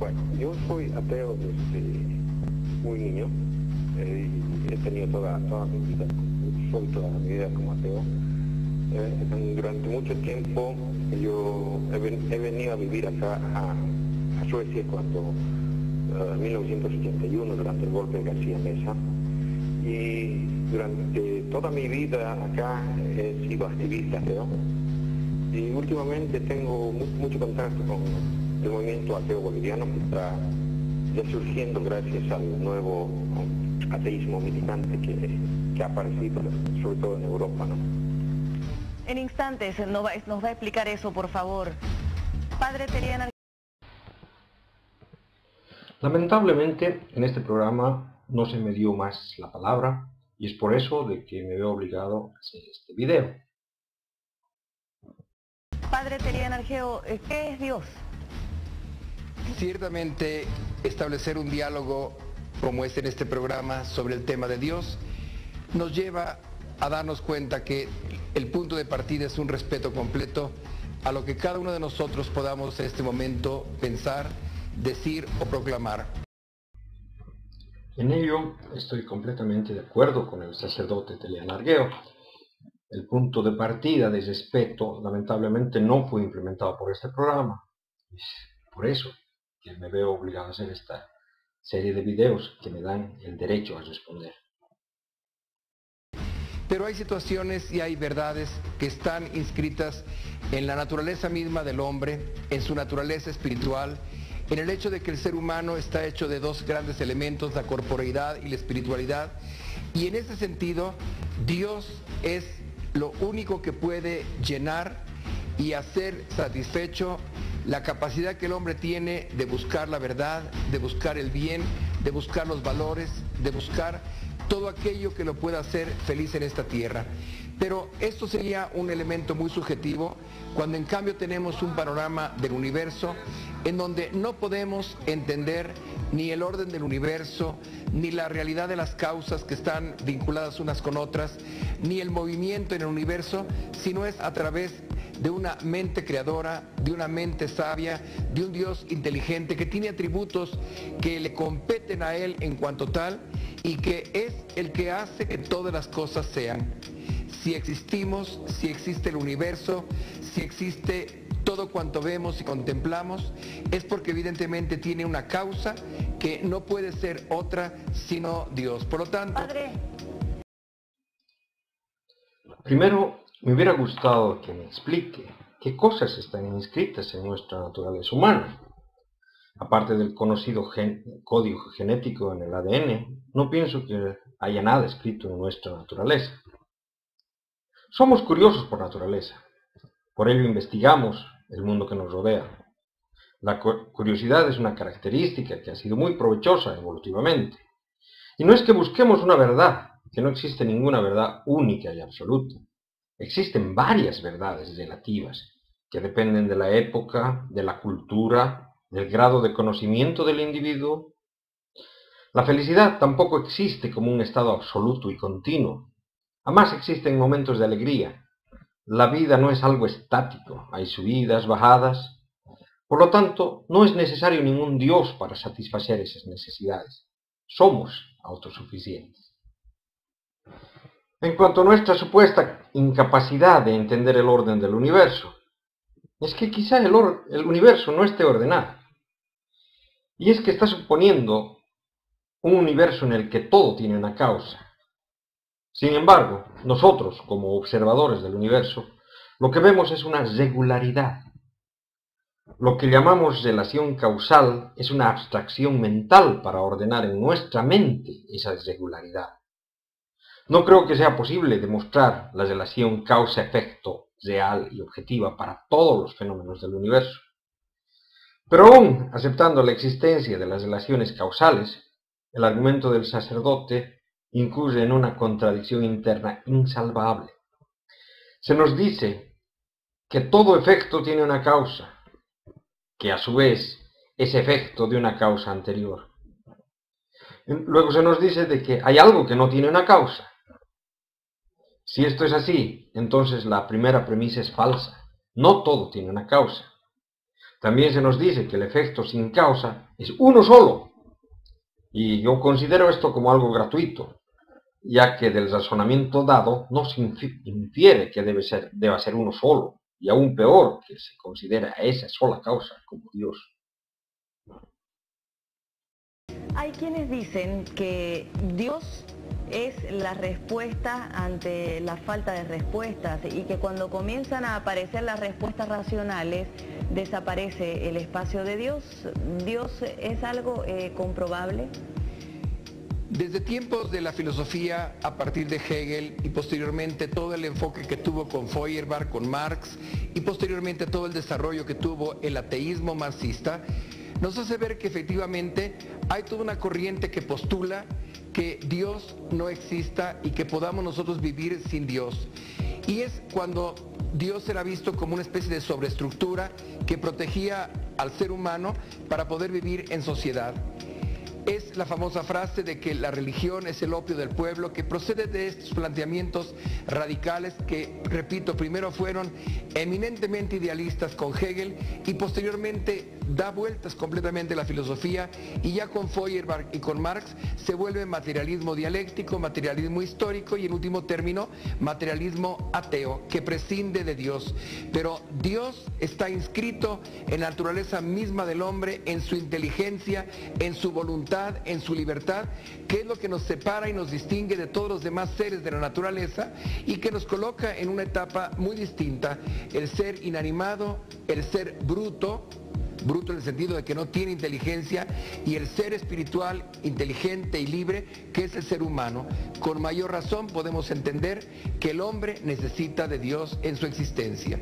Bueno, yo soy ateo desde muy niño. He tenido toda mi vida, soy toda mi vida como ateo. Durante mucho tiempo yo he venido a vivir acá a Suecia cuando en 1981, durante el golpe de García Meza, y durante toda mi vida acá he sido activista ateo, y últimamente tengo mucho contacto con el movimiento ateo boliviano que está ya surgiendo gracias al nuevo ateísmo militante que ha aparecido, sobre todo en Europa, ¿no? En instantes nos va a explicar eso, por favor. Padre Teriana. Lamentablemente, en este programa no se me dio más la palabra y es por eso de que me veo obligado a hacer este video. Padre Teriana Argeo, ¿qué es Dios? Ciertamente, establecer un diálogo como en este programa sobre el tema de Dios nos lleva a darnos cuenta que el punto de partida es un respeto completo a lo que cada uno de nosotros podamos en este momento pensar, decir o proclamar. En ello estoy completamente de acuerdo con el sacerdote Teriana Argeo. El punto de partida de respeto lamentablemente no fue implementado por este programa. Es por eso que me veo obligado a hacer esta serie de videos que me dan el derecho a responder. Pero hay situaciones y hay verdades que están inscritas en la naturaleza misma del hombre, en su naturaleza espiritual, en el hecho de que el ser humano está hecho de dos grandes elementos, la corporeidad y la espiritualidad, y en ese sentido Dios es lo único que puede llenar y hacer satisfecho la capacidad que el hombre tiene de buscar la verdad, de buscar el bien, de buscar los valores, de buscar todo aquello que lo pueda hacer feliz en esta tierra. Pero esto sería un elemento muy subjetivo, cuando en cambio tenemos un panorama del universo en donde no podemos entender ni el orden del universo, ni la realidad de las causas que están vinculadas unas con otras, ni el movimiento en el universo, sino es a través de una mente creadora, de una mente sabia, de un Dios inteligente que tiene atributos que le competen a Él en cuanto tal y que es el que hace que todas las cosas sean. Si existimos, si existe el universo, si existe todo cuanto vemos y contemplamos, es porque evidentemente tiene una causa que no puede ser otra sino Dios. Por lo tanto... Padre. Primero, me hubiera gustado que me explique qué cosas están inscritas en nuestra naturaleza humana. Aparte del conocido código genético en el ADN, no pienso que haya nada escrito en nuestra naturaleza. Somos curiosos por naturaleza, por ello investigamos el mundo que nos rodea. La curiosidad es una característica que ha sido muy provechosa evolutivamente. Y no es que busquemos una verdad, que no existe ninguna verdad única y absoluta. Existen varias verdades relativas, que dependen de la época, de la cultura, del grado de conocimiento del individuo. La felicidad tampoco existe como un estado absoluto y continuo. Además existen momentos de alegría. La vida no es algo estático, hay subidas, bajadas. Por lo tanto, no es necesario ningún Dios para satisfacer esas necesidades. Somos autosuficientes. En cuanto a nuestra supuesta incapacidad de entender el orden del universo, es que quizá el universo no esté ordenado. Y es que está suponiendo un universo en el que todo tiene una causa. Sin embargo, nosotros, como observadores del universo, lo que vemos es una regularidad. Lo que llamamos relación causal es una abstracción mental para ordenar en nuestra mente esa regularidad. No creo que sea posible demostrar la relación causa-efecto real y objetiva para todos los fenómenos del universo. Pero aún aceptando la existencia de las relaciones causales, el argumento del sacerdote incurre en una contradicción interna insalvable. Se nos dice que todo efecto tiene una causa, que a su vez es efecto de una causa anterior. Luego se nos dice de que hay algo que no tiene una causa. Si esto es así, entonces la primera premisa es falsa. No todo tiene una causa. También se nos dice que el efecto sin causa es uno solo. Y yo considero esto como algo gratuito, ya que del razonamiento dado no se infiere que deba ser uno solo, y aún peor, que se considera a esa sola causa como Dios. Hay quienes dicen que Dios es la respuesta ante la falta de respuestas y que cuando comienzan a aparecer las respuestas racionales desaparece el espacio de Dios. ¿Dios es algo comprobable? Desde tiempos de la filosofía, a partir de Hegel y posteriormente todo el enfoque que tuvo con Feuerbach, con Marx y posteriormente todo el desarrollo que tuvo el ateísmo marxista, nos hace ver que efectivamente hay toda una corriente que postula que Dios no exista y que podamos nosotros vivir sin Dios. Y es cuando Dios era visto como una especie de sobreestructura que protegía al ser humano para poder vivir en sociedad. Es la famosa frase de que la religión es el opio del pueblo, que procede de estos planteamientos radicales que, repito, primero fueron eminentemente idealistas con Hegel y posteriormente da vueltas completamente la filosofía y ya con Feuerbach y con Marx se vuelve materialismo dialéctico, materialismo histórico y en último término materialismo ateo que prescinde de Dios. Pero Dios está inscrito en la naturaleza misma del hombre, en su inteligencia, en su voluntad, en su libertad, que es lo que nos separa y nos distingue de todos los demás seres de la naturaleza y que nos coloca en una etapa muy distinta, el ser inanimado, el ser bruto en el sentido de que no tiene inteligencia, y el ser espiritual, inteligente y libre, que es el ser humano. Con mayor razón podemos entender que el hombre necesita de Dios en su existencia.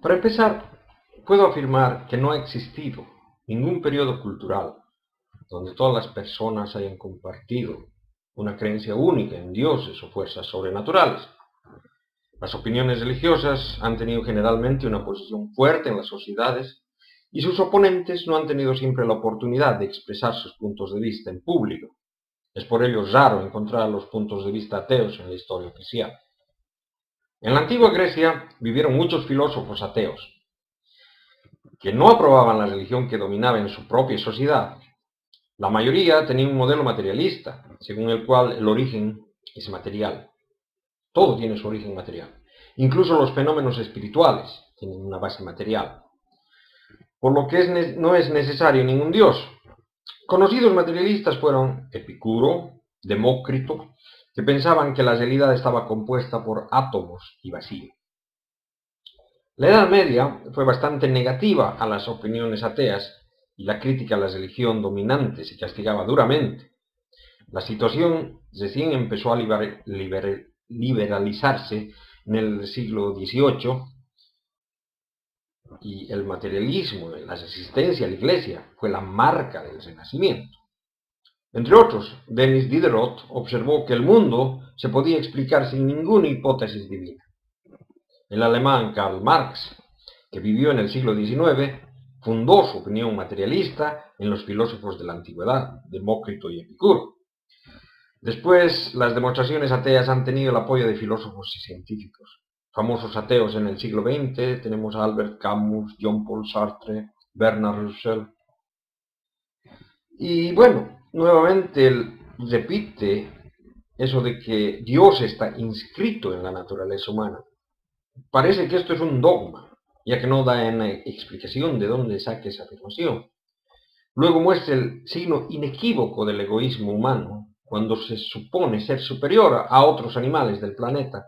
Para empezar, puedo afirmar que no ha existido ningún periodo cultural donde todas las personas hayan compartido una creencia única en dioses o fuerzas sobrenaturales. Las opiniones religiosas han tenido generalmente una posición fuerte en las sociedades y sus oponentes no han tenido siempre la oportunidad de expresar sus puntos de vista en público. Es por ello raro encontrar los puntos de vista ateos en la historia oficial. En la antigua Grecia vivieron muchos filósofos ateos, que no aprobaban la religión que dominaba en su propia sociedad. La mayoría tenía un modelo materialista, según el cual el origen es material. Todo tiene su origen material. Incluso los fenómenos espirituales tienen una base material. Por lo que no es necesario ningún dios. Conocidos materialistas fueron Epicuro, Demócrito, que pensaban que la realidad estaba compuesta por átomos y vacío. La Edad Media fue bastante negativa a las opiniones ateas y la crítica a la religión dominante se castigaba duramente. La situación recién empezó a liberalizarse en el siglo XVIII y el materialismo, la resistencia a la Iglesia, fue la marca del Renacimiento. Entre otros, Denis Diderot observó que el mundo se podía explicar sin ninguna hipótesis divina. El alemán Karl Marx, que vivió en el siglo XIX, fundó su opinión materialista en los filósofos de la antigüedad, Demócrito y Epicuro. Después, las demostraciones ateas han tenido el apoyo de filósofos y científicos. Famosos ateos en el siglo XX tenemos a Albert Camus, Jean-Paul Sartre, Bernard Russell. Y bueno, nuevamente él repite eso de que Dios está inscrito en la naturaleza humana. Parece que esto es un dogma, ya que no da una explicación de dónde saque esa afirmación. Luego muestra el signo inequívoco del egoísmo humano, cuando se supone ser superior a otros animales del planeta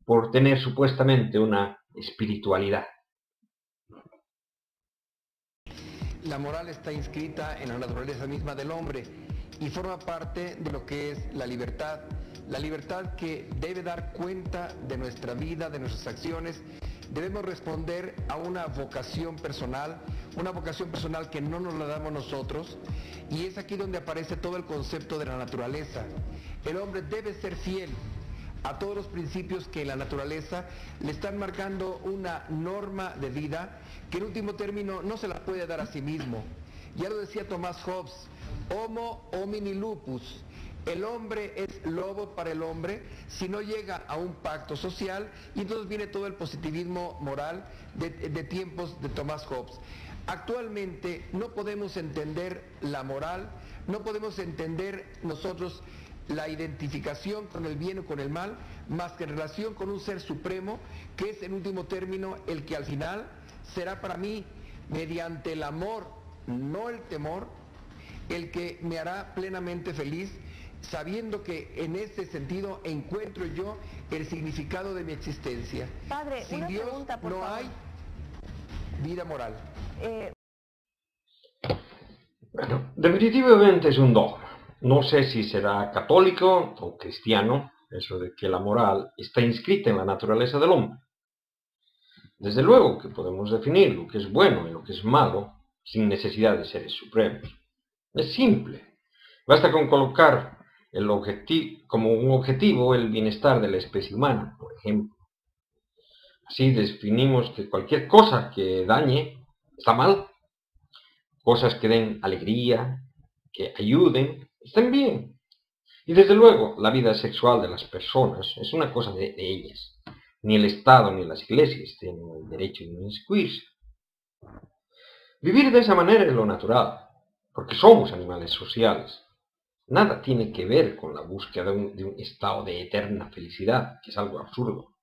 por tener supuestamente una espiritualidad. La moral está inscrita en la naturaleza misma del hombre y forma parte de lo que es la libertad que debe dar cuenta de nuestra vida, de nuestras acciones. Debemos responder a una vocación personal que no nos la damos nosotros, y es aquí donde aparece todo el concepto de la naturaleza. El hombre debe ser fiel a todos los principios que en la naturaleza le están marcando una norma de vida que en último término no se la puede dar a sí mismo. Ya lo decía Thomas Hobbes, Homo homini lupus, El hombre es lobo para el hombre si no llega a un pacto social, y entonces viene todo el positivismo moral de tiempos de Thomas Hobbes. Actualmente no podemos entender la moral, no podemos entender nosotros la identificación con el bien o con el mal, más que en relación con un ser supremo, que es en último término el que al final será para mí, mediante el amor, no el temor, el que me hará plenamente feliz, sabiendo que en este sentido encuentro yo el significado de mi existencia. Padre, Sin una Dios pregunta, por no favor. hay vida moral. Bueno, definitivamente es un dogma. No sé si será católico o cristiano, eso de que la moral está inscrita en la naturaleza del hombre. Desde luego que podemos definir lo que es bueno y lo que es malo sin necesidad de seres supremos. Es simple. Basta con colocar como un objetivo el bienestar de la especie humana, por ejemplo. Así definimos que cualquier cosa que dañe está mal. Cosas que den alegría, que ayuden, están bien. Y desde luego, la vida sexual de las personas es una cosa de ellas. Ni el Estado ni las iglesias tienen el derecho de inmiscuirse. Vivir de esa manera es lo natural, porque somos animales sociales. Nada tiene que ver con la búsqueda de un estado de eterna felicidad, que es algo absurdo,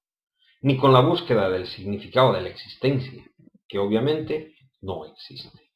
ni con la búsqueda del significado de la existencia, que obviamente no existe.